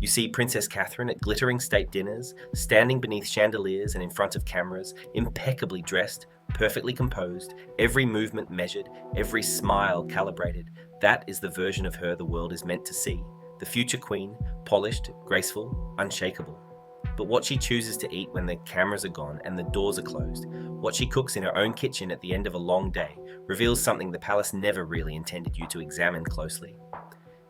You see Princess Catherine at glittering state dinners, standing beneath chandeliers and in front of cameras, impeccably dressed, perfectly composed, every movement measured, every smile calibrated. That is the version of her the world is meant to see. The future queen, polished, graceful, unshakable. But what she chooses to eat when the cameras are gone and the doors are closed, what she cooks in her own kitchen at the end of a long day, reveals something the palace never really intended you to examine closely.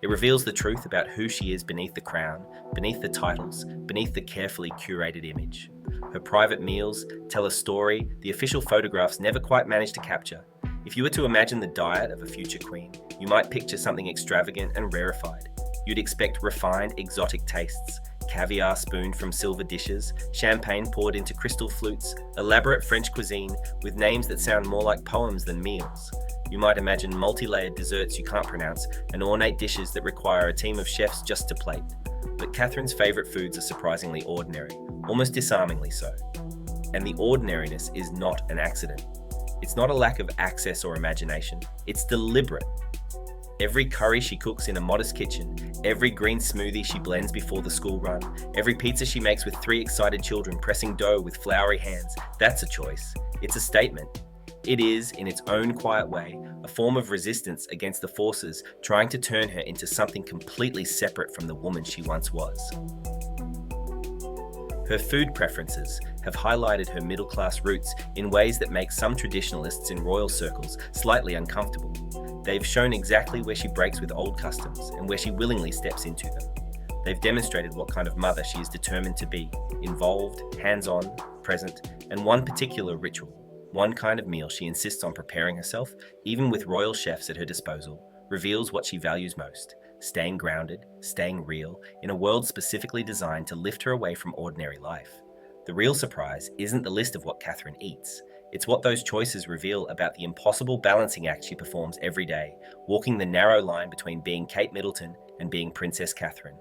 It reveals the truth about who she is beneath the crown, beneath the titles, beneath the carefully curated image. Her private meals tell a story the official photographs never quite managed to capture. If you were to imagine the diet of a future queen, you might picture something extravagant and rarefied. You'd expect refined, exotic tastes, caviar spooned from silver dishes, champagne poured into crystal flutes, elaborate French cuisine with names that sound more like poems than meals. You might imagine multi-layered desserts you can't pronounce and ornate dishes that require a team of chefs just to plate. But Catherine's favourite foods are surprisingly ordinary, almost disarmingly so. And the ordinariness is not an accident. It's not a lack of access or imagination, it's deliberate. Every curry she cooks in a modest kitchen, every green smoothie she blends before the school run, every pizza she makes with 3 excited children pressing dough with floury hands, that's a choice. It's a statement. It is, in its own quiet way, a form of resistance against the forces trying to turn her into something completely separate from the woman she once was. Her food preferences have highlighted her middle-class roots in ways that make some traditionalists in royal circles slightly uncomfortable. They've shown exactly where she breaks with old customs and where she willingly steps into them. They've demonstrated what kind of mother she is determined to be, involved, hands-on, present, and one particular ritual, one kind of meal she insists on preparing herself, even with royal chefs at her disposal, reveals what she values most, staying grounded, staying real, in a world specifically designed to lift her away from ordinary life. The real surprise isn't the list of what Catherine eats, it's what those choices reveal about the impossible balancing act she performs every day, walking the narrow line between being Kate Middleton and being Princess Catherine.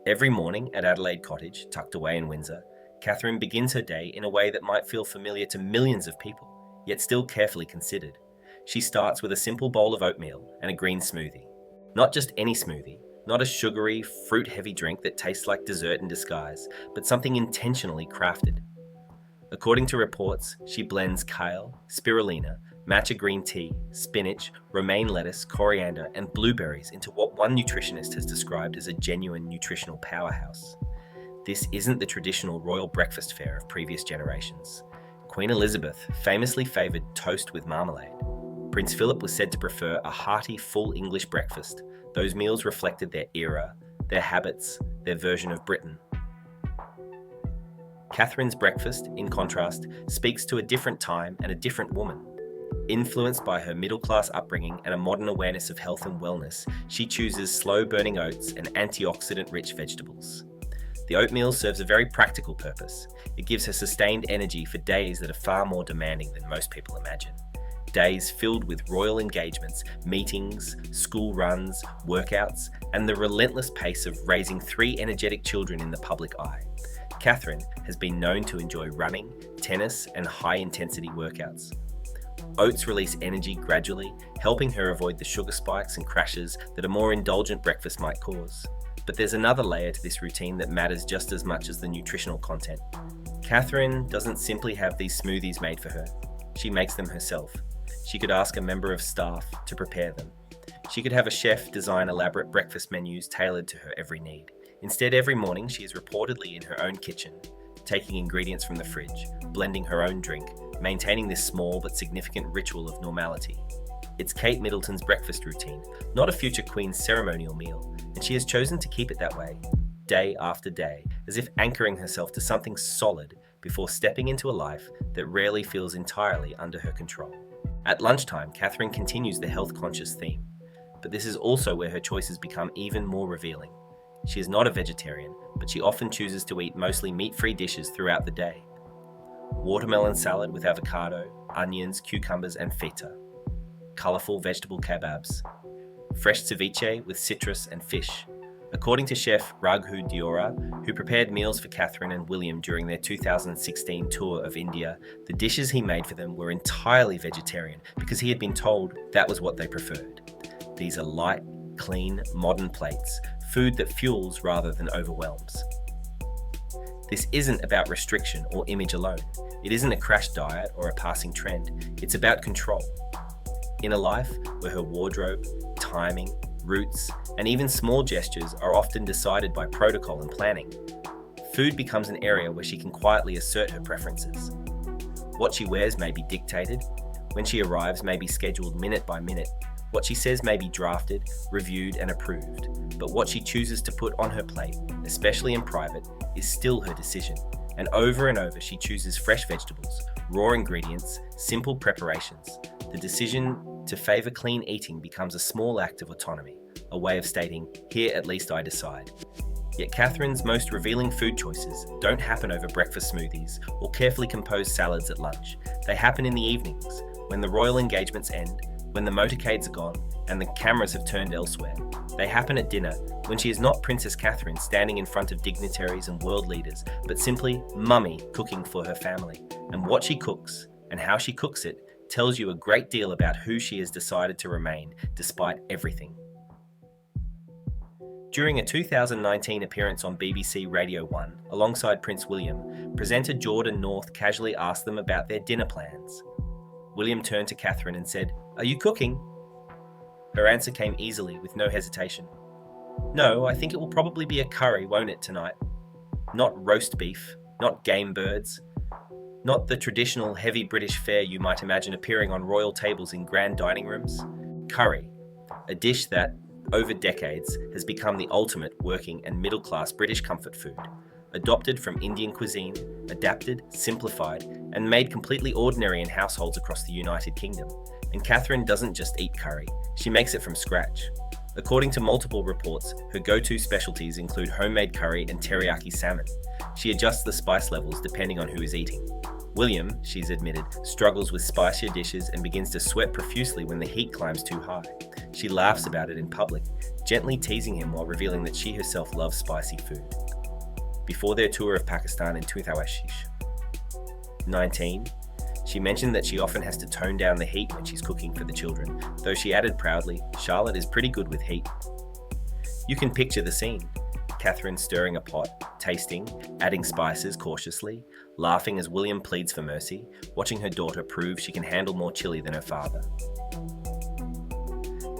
Every morning at Adelaide Cottage, tucked away in Windsor, Catherine begins her day in a way that might feel familiar to millions of people, yet still carefully considered. She starts with a simple bowl of oatmeal and a green smoothie. Not just any smoothie, not a sugary, fruit-heavy drink that tastes like dessert in disguise, but something intentionally crafted. According to reports, she blends kale, spirulina, matcha green tea, spinach, romaine lettuce, coriander, and blueberries into what one nutritionist has described as a genuine nutritional powerhouse. This isn't the traditional royal breakfast fare of previous generations. Queen Elizabeth famously favoured toast with marmalade. Prince Philip was said to prefer a hearty, full English breakfast. Those meals reflected their era, their habits, their version of Britain. Catherine's breakfast, in contrast, speaks to a different time and a different woman. Influenced by her middle-class upbringing and a modern awareness of health and wellness, she chooses slow-burning oats and antioxidant-rich vegetables. The oatmeal serves a very practical purpose. It gives her sustained energy for days that are far more demanding than most people imagine. Days filled with royal engagements, meetings, school runs, workouts, and the relentless pace of raising 3 energetic children in the public eye. Catherine has been known to enjoy running, tennis, and high-intensity workouts. Oats release energy gradually, helping her avoid the sugar spikes and crashes that a more indulgent breakfast might cause. But there's another layer to this routine that matters just as much as the nutritional content. Catherine doesn't simply have these smoothies made for her. She makes them herself. She could ask a member of staff to prepare them. She could have a chef design elaborate breakfast menus tailored to her every need. Instead, every morning she is reportedly in her own kitchen, taking ingredients from the fridge, blending her own drink, maintaining this small but significant ritual of normality. It's Kate Middleton's breakfast routine, not a future queen's ceremonial meal, and she has chosen to keep it that way, day after day, as if anchoring herself to something solid before stepping into a life that rarely feels entirely under her control. At lunchtime, Catherine continues the health-conscious theme, but this is also where her choices become even more revealing. She is not a vegetarian, but she often chooses to eat mostly meat-free dishes throughout the day. Watermelon salad with avocado, onions, cucumbers, and feta. Colourful vegetable kebabs. Fresh ceviche with citrus and fish. According to chef Raghu Diora, who prepared meals for Catherine and William during their 2016 tour of India, the dishes he made for them were entirely vegetarian because he had been told that was what they preferred. These are light, clean, modern plates food that fuels rather than overwhelms. This isn't about restriction or image alone. It isn't a crash diet or a passing trend. It's about control. In a life where her wardrobe, timing, routes, and even small gestures are often decided by protocol and planning, food becomes an area where she can quietly assert her preferences. What she wears may be dictated. When she arrives may be scheduled minute by minute. What she says may be drafted, reviewed, and approved. But what she chooses to put on her plate, especially in private, is still her decision. And over she chooses fresh vegetables, raw ingredients, simple preparations. The decision to favour clean eating becomes a small act of autonomy, a way of stating, here at least I decide. Yet Catherine's most revealing food choices don't happen over breakfast smoothies or carefully composed salads at lunch. They happen in the evenings, when the royal engagements end, when the motorcades are gone, and the cameras have turned elsewhere. They happen at dinner, when she is not Princess Catherine standing in front of dignitaries and world leaders, but simply Mummy cooking for her family. And what she cooks, and how she cooks it, tells you a great deal about who she has decided to remain, despite everything. During a 2019 appearance on BBC Radio 1, alongside Prince William, presenter Jordan North casually asked them about their dinner plans. William turned to Catherine and said, "Are you cooking?" Her answer came easily, with no hesitation. "No, I think it will probably be a curry, won't it, tonight? Not roast beef, not game birds, not the traditional heavy British fare you might imagine appearing on royal tables in grand dining rooms. Curry, a dish that, over decades, has become the ultimate working and middle-class British comfort food. Adopted from Indian cuisine, adapted, simplified, and made completely ordinary in households across the United Kingdom. And Catherine doesn't just eat curry, she makes it from scratch. According to multiple reports, her go-to specialties include homemade curry and teriyaki salmon. She adjusts the spice levels depending on who is eating. William, she's admitted, struggles with spicier dishes and begins to sweat profusely when the heat climbs too high. She laughs about it in public, gently teasing him while revealing that she herself loves spicy food. Before their tour of Pakistan in 2019, she mentioned that she often has to tone down the heat when she's cooking for the children, though she added proudly, "Charlotte is pretty good with heat." You can picture the scene. Catherine stirring a pot, tasting, adding spices cautiously, laughing as William pleads for mercy, watching her daughter prove she can handle more chili than her father.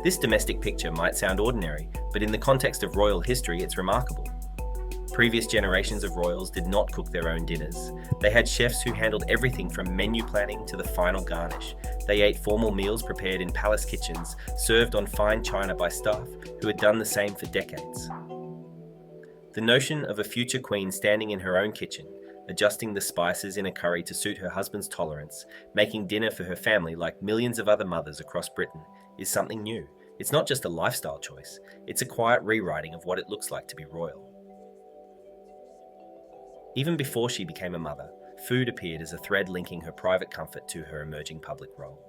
This domestic picture might sound ordinary, but in the context of royal history, it's remarkable. Previous generations of royals did not cook their own dinners. They had chefs who handled everything from menu planning to the final garnish. They ate formal meals prepared in palace kitchens, served on fine china by staff who had done the same for decades. The notion of a future queen standing in her own kitchen, adjusting the spices in a curry to suit her husband's tolerance, making dinner for her family like millions of other mothers across Britain, is something new. It's not just a lifestyle choice, it's a quiet rewriting of what it looks like to be royal. Even before she became a mother, food appeared as a thread linking her private comfort to her emerging public role.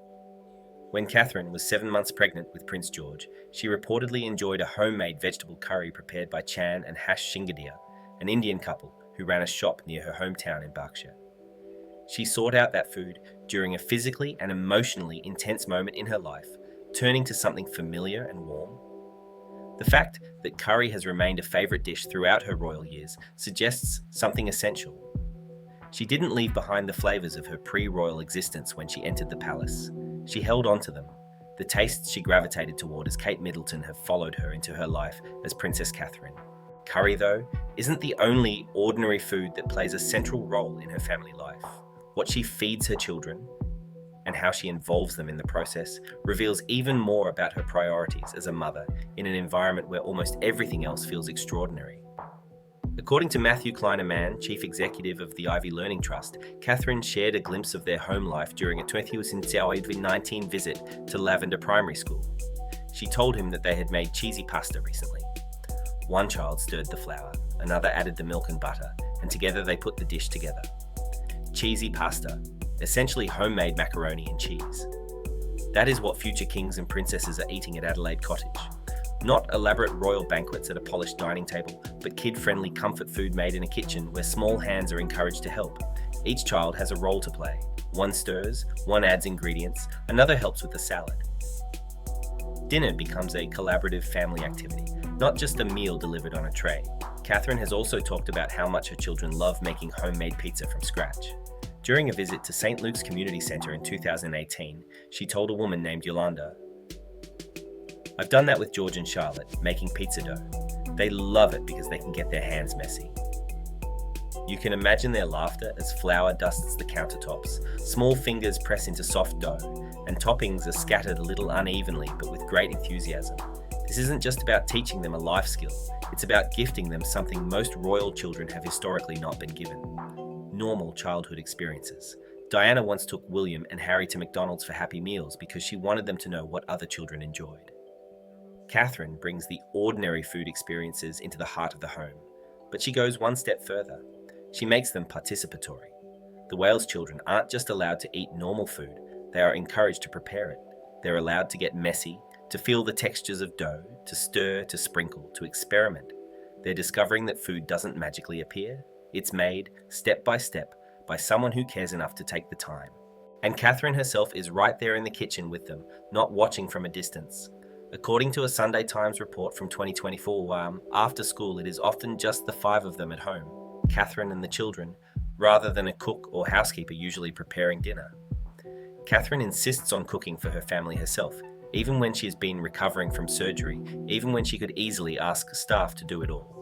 When Catherine was 7 months pregnant with Prince George, she reportedly enjoyed a homemade vegetable curry prepared by Chan and Hash Shingadia, an Indian couple who ran a shop near her hometown in Berkshire. She sought out that food during a physically and emotionally intense moment in her life, turning to something familiar and warm. The fact that curry has remained a favourite dish throughout her royal years suggests something essential. She didn't leave behind the flavours of her pre-royal existence when she entered the palace. She held on to them, the tastes she gravitated toward as Kate Middleton have followed her into her life as Princess Catherine. Curry, though, isn't the only ordinary food that plays a central role in her family life. What she feeds her children, and how she involves them in the process, reveals even more about her priorities as a mother in an environment where almost everything else feels extraordinary. According to Matthew Kleiner-Mann, Chief Executive of the Ivy Learning Trust, Catherine shared a glimpse of their home life during a 2019 visit to Lavender Primary School. She told him that they had made cheesy pasta recently. One child stirred the flour, another added the milk and butter, and together they put the dish together. Cheesy pasta, essentially homemade macaroni and cheese. That is what future kings and princesses are eating at Adelaide Cottage. Not elaborate royal banquets at a polished dining table, but kid-friendly comfort food made in a kitchen where small hands are encouraged to help. Each child has a role to play. One stirs, one adds ingredients, another helps with the salad. Dinner becomes a collaborative family activity, not just a meal delivered on a tray. Catherine has also talked about how much her children love making homemade pizza from scratch. During a visit to St. Luke's Community Centre in 2018, she told a woman named Yolanda, "I've done that with George and Charlotte, making pizza dough. They love it because they can get their hands messy." You can imagine their laughter as flour dusts the countertops, small fingers press into soft dough, and toppings are scattered a little unevenly but with great enthusiasm. This isn't just about teaching them a life skill, it's about gifting them something most royal children have historically not been given: normal childhood experiences. Diana once took William and Harry to McDonald's for Happy Meals because she wanted them to know what other children enjoyed. Catherine brings the ordinary food experiences into the heart of the home, but she goes one step further. She makes them participatory. The Wales children aren't just allowed to eat normal food, they are encouraged to prepare it. They're allowed to get messy, to feel the textures of dough, to stir, to sprinkle, to experiment. They're discovering that food doesn't magically appear. It's made, step, by someone who cares enough to take the time. And Catherine herself is right there in the kitchen with them, not watching from a distance. According to a Sunday Times report from 2024, after school it is often just the 5 of them at home, Catherine and the children, rather than a cook or housekeeper usually preparing dinner. Catherine insists on cooking for her family herself, even when she has been recovering from surgery, even when she could easily ask staff to do it all.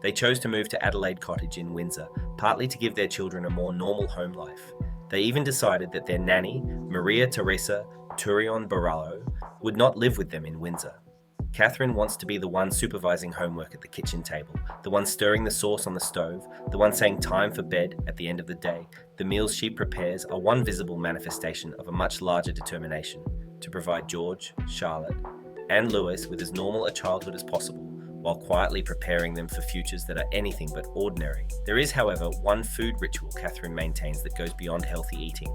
They chose to move to Adelaide Cottage in Windsor, partly to give their children a more normal home life. They even decided that their nanny, Maria Teresa Turion Barallo, would not live with them in Windsor. Catherine wants to be the one supervising homework at the kitchen table, the one stirring the sauce on the stove, the one saying time for bed at the end of the day. The meals she prepares are one visible manifestation of a much larger determination to provide George, Charlotte, and Lewis with as normal a childhood as possible, while quietly preparing them for futures that are anything but ordinary. There is, however, one food ritual Catherine maintains that goes beyond healthy eating,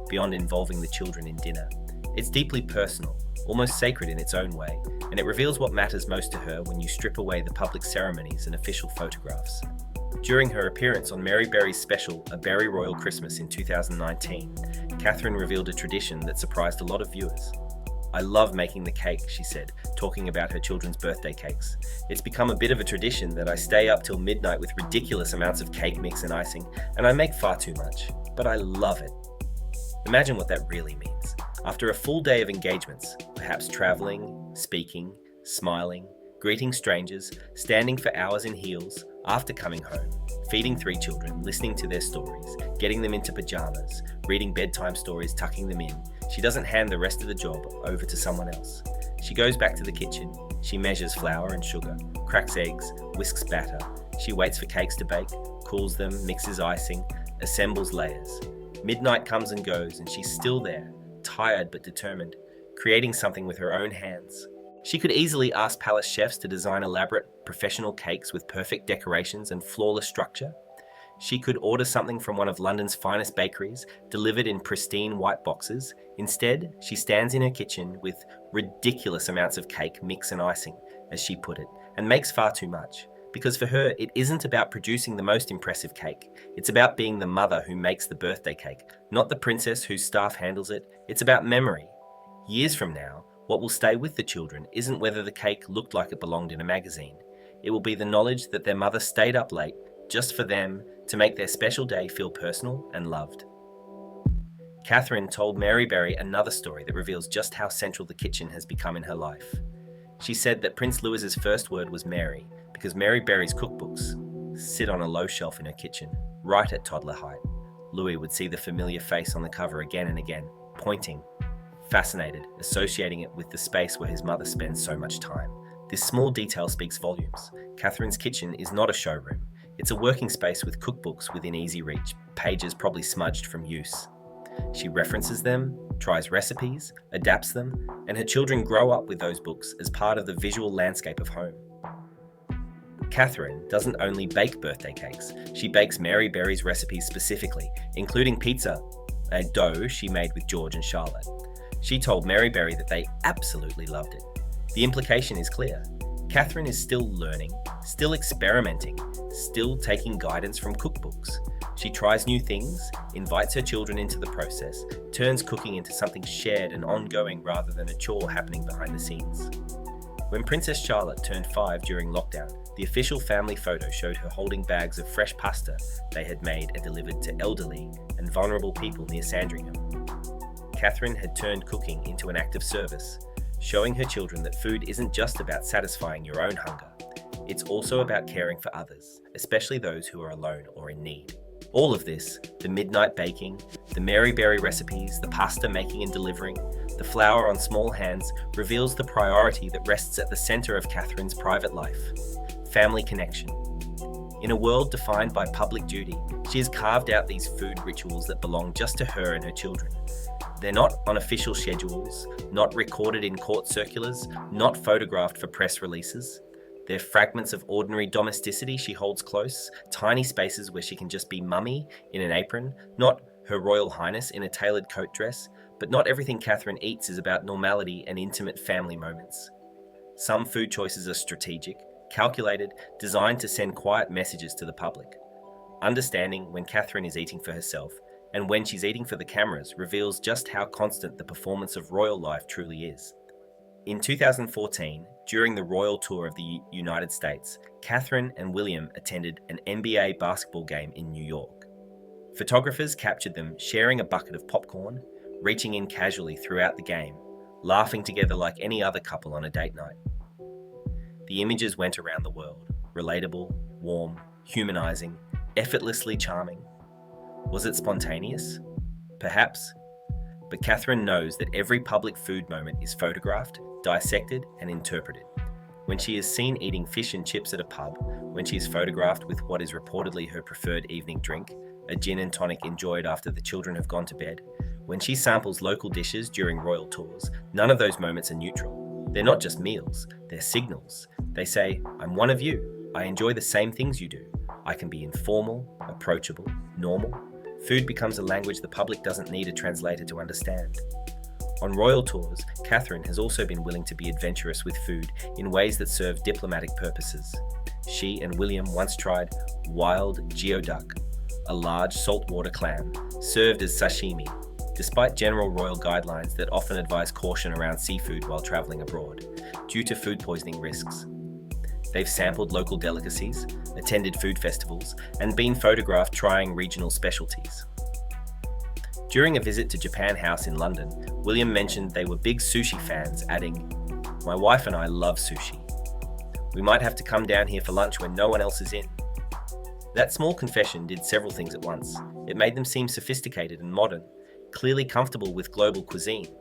beyond involving the children in dinner. It's deeply personal, almost sacred in its own way, and it reveals what matters most to her when you strip away the public ceremonies and official photographs. During her appearance on Mary Berry's special A Berry Royal Christmas in 2019, Catherine revealed a tradition that surprised a lot of viewers. "I love making the cake," she said, talking about her children's birthday cakes. "It's become a bit of a tradition that I stay up till midnight with ridiculous amounts of cake mix and icing, and I make far too much. But I love it." Imagine what that really means. After a full day of engagements, perhaps traveling, speaking, smiling, greeting strangers, standing for hours in heels, after coming home, feeding 3 children, listening to their stories, getting them into pajamas, reading bedtime stories, tucking them in, she doesn't hand the rest of the job over to someone else. She goes back to the kitchen, she measures flour and sugar, cracks eggs, whisks batter, she waits for cakes to bake, cools them, mixes icing, assembles layers. Midnight comes and goes and she's still there, tired but determined, creating something with her own hands. She could easily ask palace chefs to design elaborate professional cakes with perfect decorations and flawless structure. She could order something from one of London's finest bakeries, delivered in pristine white boxes. Instead, she stands in her kitchen with ridiculous amounts of cake, mix and icing, as she put it, and makes far too much. Because for her, it isn't about producing the most impressive cake. It's about being the mother who makes the birthday cake, not the princess whose staff handles it. It's about memory. Years from now, what will stay with the children isn't whether the cake looked like it belonged in a magazine. It will be the knowledge that their mother stayed up late just for them to make their special day feel personal and loved. Catherine told Mary Berry another story that reveals just how central the kitchen has become in her life. She said that Prince Louis's first word was Mary, because Mary Berry's cookbooks sit on a low shelf in her kitchen, right at toddler height. Louis would see the familiar face on the cover again and again, pointing, fascinated, associating it with the space where his mother spends so much time. This small detail speaks volumes. Catherine's kitchen is not a showroom. It's a working space with cookbooks within easy reach, pages probably smudged from use. She references them, tries recipes, adapts them, and her children grow up with those books as part of the visual landscape of home. Catherine doesn't only bake birthday cakes, she bakes Mary Berry's recipes specifically, including pizza, a dough she made with George and Charlotte. She told Mary Berry that they absolutely loved it. The implication is clear. Catherine is still learning, still experimenting, still taking guidance from cookbooks. She tries new things, invites her children into the process, turns cooking into something shared and ongoing rather than a chore happening behind the scenes. When Princess Charlotte turned 5 during lockdown, the official family photo showed her holding bags of fresh pasta they had made and delivered to elderly and vulnerable people near Sandringham. Catherine had turned cooking into an act of service, showing her children that food isn't just about satisfying your own hunger, it's also about caring for others, especially those who are alone or in need. All of this, the midnight baking, the Mary Berry recipes, the pasta making and delivering, the flour on small hands, reveals the priority that rests at the center of Catherine's private life: family connection. In a world defined by public duty, she has carved out these food rituals that belong just to her and her children. They're not on official schedules, not recorded in court circulars, not photographed for press releases. They're fragments of ordinary domesticity she holds close, tiny spaces where she can just be mummy in an apron, not Her Royal Highness in a tailored coat dress, but not everything Catherine eats is about normality and intimate family moments. Some food choices are strategic, calculated, designed to send quiet messages to the public. Understanding when Catherine is eating for herself and when she's eating for the cameras reveals just how constant the performance of royal life truly is. In 2014, during the royal tour of the United States, Catherine and William attended an NBA basketball game in New York. Photographers captured them sharing a bucket of popcorn, reaching in casually throughout the game, laughing together like any other couple on a date night. The images went around the world, relatable, warm, humanizing, effortlessly charming. Was it spontaneous? Perhaps. But Catherine knows that every public food moment is photographed, dissected, and interpreted. When she is seen eating fish and chips at a pub, when she is photographed with what is reportedly her preferred evening drink, a gin and tonic enjoyed after the children have gone to bed, when she samples local dishes during royal tours, none of those moments are neutral. They're not just meals, they're signals. They say, I'm one of you. I enjoy the same things you do. I can be informal, approachable, normal. Food becomes a language the public doesn't need a translator to understand. On royal tours, Catherine has also been willing to be adventurous with food in ways that serve diplomatic purposes. She and William once tried wild geoduck, a large saltwater clam, served as sashimi, despite general royal guidelines that often advise caution around seafood while traveling abroad, due to food poisoning risks. They've sampled local delicacies, attended food festivals, and been photographed trying regional specialties. During a visit to Japan House in London, William mentioned they were big sushi fans, adding, "My wife and I love sushi. We might have to come down here for lunch when no one else is in." That small confession did several things at once. It made them seem sophisticated and modern, clearly comfortable with global cuisine.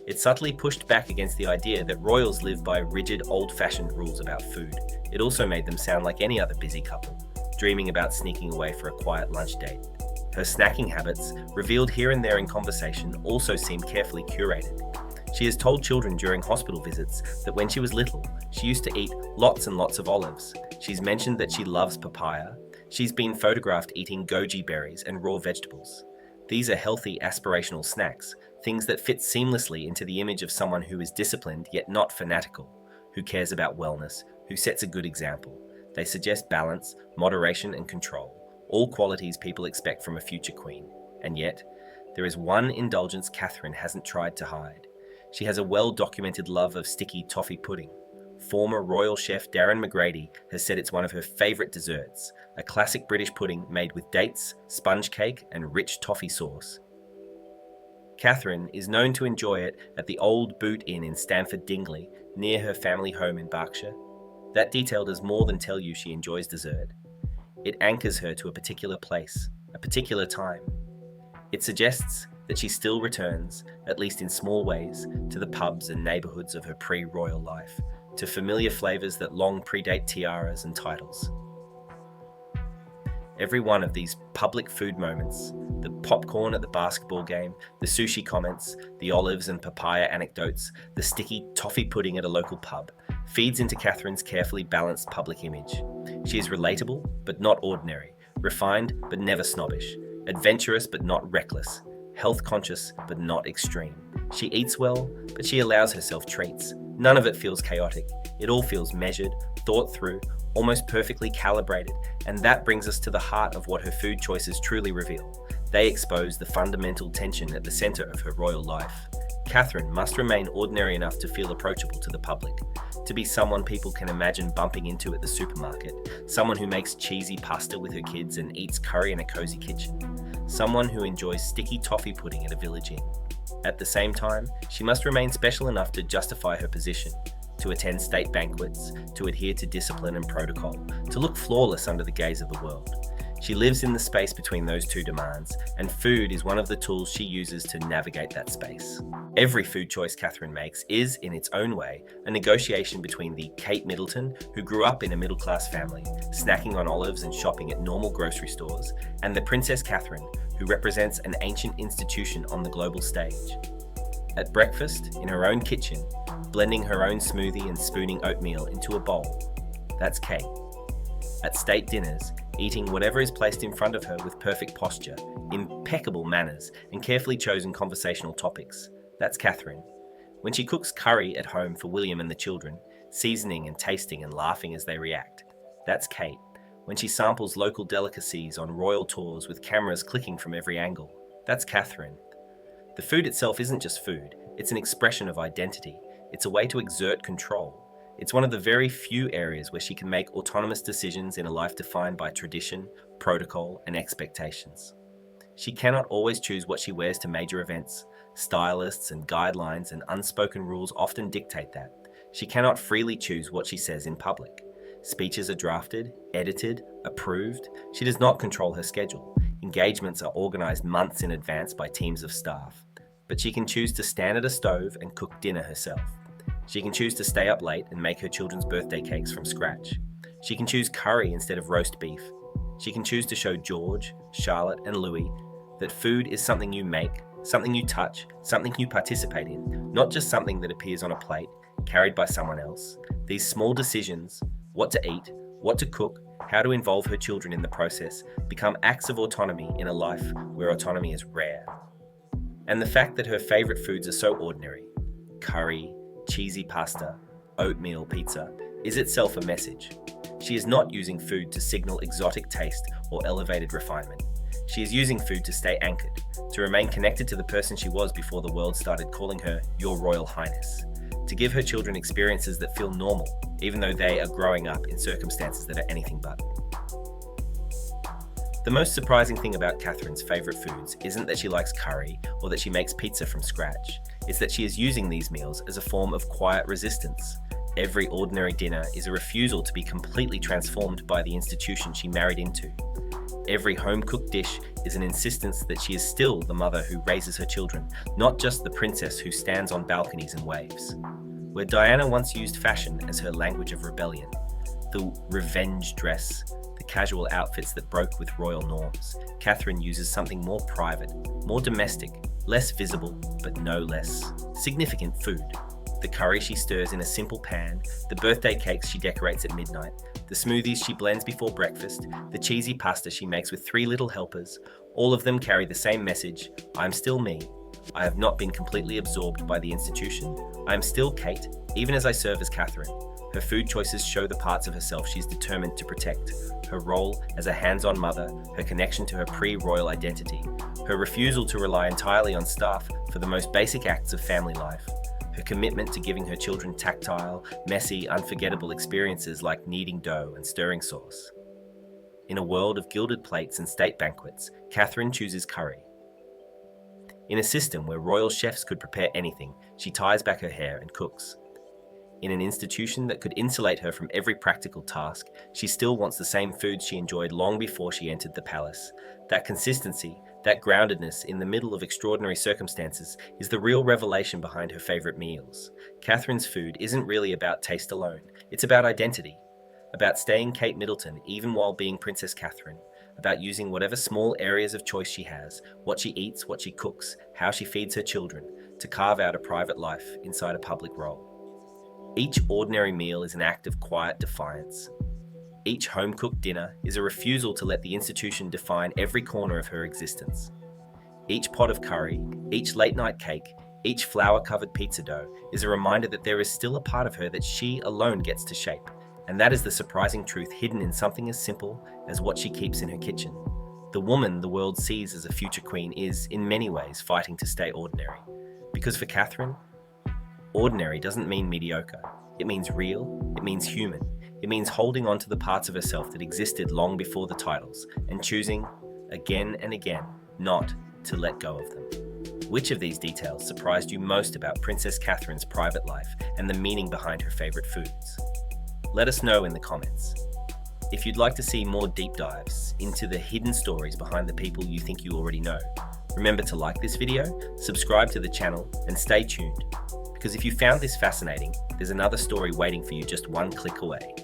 It subtly pushed back against the idea that royals live by rigid, old-fashioned rules about food. It also made them sound like any other busy couple, dreaming about sneaking away for a quiet lunch date. Her snacking habits, revealed here and there in conversation, also seemed carefully curated. She has told children during hospital visits that when she was little, she used to eat lots and lots of olives. She's mentioned that she loves papaya. She's been photographed eating goji berries and raw vegetables. These are healthy, aspirational snacks, things that fit seamlessly into the image of someone who is disciplined yet not fanatical, who cares about wellness, who sets a good example. They suggest balance, moderation, and control, all qualities people expect from a future queen. And yet, there is one indulgence Catherine hasn't tried to hide. She has a well-documented love of sticky toffee pudding. Former royal chef Darren McGrady has said it's one of her favourite desserts, a classic British pudding made with dates, sponge cake, and rich toffee sauce. Catherine is known to enjoy it at the Old Boot Inn in Stamford Dingley, near her family home in Berkshire. That detail does more than tell you she enjoys dessert. It anchors her to a particular place, a particular time. It suggests that she still returns, at least in small ways, to the pubs and neighbourhoods of her pre-royal life, to familiar flavours that long predate tiaras and titles. Every one of these public food moments, the popcorn at the basketball game, the sushi comments, the olives and papaya anecdotes, the sticky toffee pudding at a local pub, feeds into Catherine's carefully balanced public image. She is relatable, but not ordinary, refined, but never snobbish, adventurous, but not reckless, health conscious, but not extreme. She eats well, but she allows herself treats. None of it feels chaotic. It all feels measured, thought through, almost perfectly calibrated, and that brings us to the heart of what her food choices truly reveal. They expose the fundamental tension at the centre of her royal life. Catherine must remain ordinary enough to feel approachable to the public. to be someone people can imagine bumping into at the supermarket, someone who makes cheesy pasta with her kids and eats curry in a cozy kitchen, someone who enjoys sticky toffee pudding at a village inn. At the same time, she must remain special enough to justify her position, to attend state banquets, to adhere to discipline and protocol, to look flawless under the gaze of the world. She lives in the space between those two demands, and food is one of the tools she uses to navigate that space. Every food choice Catherine makes is, in its own way, a negotiation between the Kate Middleton, who grew up in a middle-class family, snacking on olives and shopping at normal grocery stores, and the Princess Catherine, who represents an ancient institution on the global stage. At breakfast, in her own kitchen, blending her own smoothie and spooning oatmeal into a bowl, that's Kate. At state dinners, eating whatever is placed in front of her with perfect posture, impeccable manners, and carefully chosen conversational topics. That's Catherine. When she cooks curry at home for William and the children, seasoning and tasting and laughing as they react. That's Kate. When she samples local delicacies on royal tours with cameras clicking from every angle. That's Catherine. The food itself isn't just food, it's an expression of identity. It's a way to exert control. It's one of the very few areas where she can make autonomous decisions in a life defined by tradition, protocol, and expectations. She cannot always choose what she wears to major events. Stylists and guidelines and unspoken rules often dictate that. She cannot freely choose what she says in public. Speeches are drafted, edited, approved. She does not control her schedule. Engagements are organized months in advance by teams of staff. But she can choose to stand at a stove and cook dinner herself. She can choose to stay up late and make her children's birthday cakes from scratch. She can choose curry instead of roast beef. She can choose to show George, Charlotte, and Louis that food is something you make, something you touch, something you participate in, not just something that appears on a plate, carried by someone else. These small decisions, what to eat, what to cook, how to involve her children in the process, become acts of autonomy in a life where autonomy is rare. And the fact that her favourite foods are so ordinary, curry, cheesy pasta, oatmeal pizza, is itself a message. She is not using food to signal exotic taste or elevated refinement. She is using food to stay anchored, to remain connected to the person she was before the world started calling her Your Royal Highness, to give her children experiences that feel normal, even though they are growing up in circumstances that are anything but. The most surprising thing about Catherine's favourite foods isn't that she likes curry or that she makes pizza from scratch. It's that she is using these meals as a form of quiet resistance. Every ordinary dinner is a refusal to be completely transformed by the institution she married into. Every home-cooked dish is an insistence that she is still the mother who raises her children, not just the princess who stands on balconies and waves. Where Diana once used fashion as her language of rebellion, the revenge dress, the casual outfits that broke with royal norms, Catherine uses something more private, more domestic, less visible, but no less significant food. The curry she stirs in a simple pan, the birthday cakes she decorates at midnight, the smoothies she blends before breakfast, the cheesy pasta she makes with 3 little helpers, all of them carry the same message: I'm still me. I have not been completely absorbed by the institution. I am still Kate, even as I serve as Catherine. Her food choices show the parts of herself she is determined to protect. Her role as a hands-on mother, her connection to her pre-royal identity, her refusal to rely entirely on staff for the most basic acts of family life, her commitment to giving her children tactile, messy, unforgettable experiences like kneading dough and stirring sauce. In a world of gilded plates and state banquets, Catherine chooses curry. In a system where royal chefs could prepare anything, she ties back her hair and cooks. In an institution that could insulate her from every practical task, she still wants the same food she enjoyed long before she entered the palace. That consistency, that groundedness in the middle of extraordinary circumstances is the real revelation behind her favourite meals. Catherine's food isn't really about taste alone, it's about identity. About staying Kate Middleton even while being Princess Catherine. About using whatever small areas of choice she has, what she eats, what she cooks, how she feeds her children, to carve out a private life inside a public role. Each ordinary meal is an act of quiet defiance. Each home-cooked dinner is a refusal to let the institution define every corner of her existence. Each pot of curry, each late-night cake, each flour-covered pizza dough is a reminder that there is still a part of her that she alone gets to shape, and that is the surprising truth hidden in something as simple as what she keeps in her kitchen. The woman the world sees as a future queen is, in many ways, fighting to stay ordinary. Because for Catherine, ordinary doesn't mean mediocre. It means real, it means human, it means holding on to the parts of herself that existed long before the titles and choosing, again and again, not to let go of them. Which of these details surprised you most about Princess Catherine's private life and the meaning behind her favourite foods? Let us know in the comments. If you'd like to see more deep dives into the hidden stories behind the people you think you already know, remember to like this video, subscribe to the channel, and stay tuned. Because if you found this fascinating, there's another story waiting for you just one click away.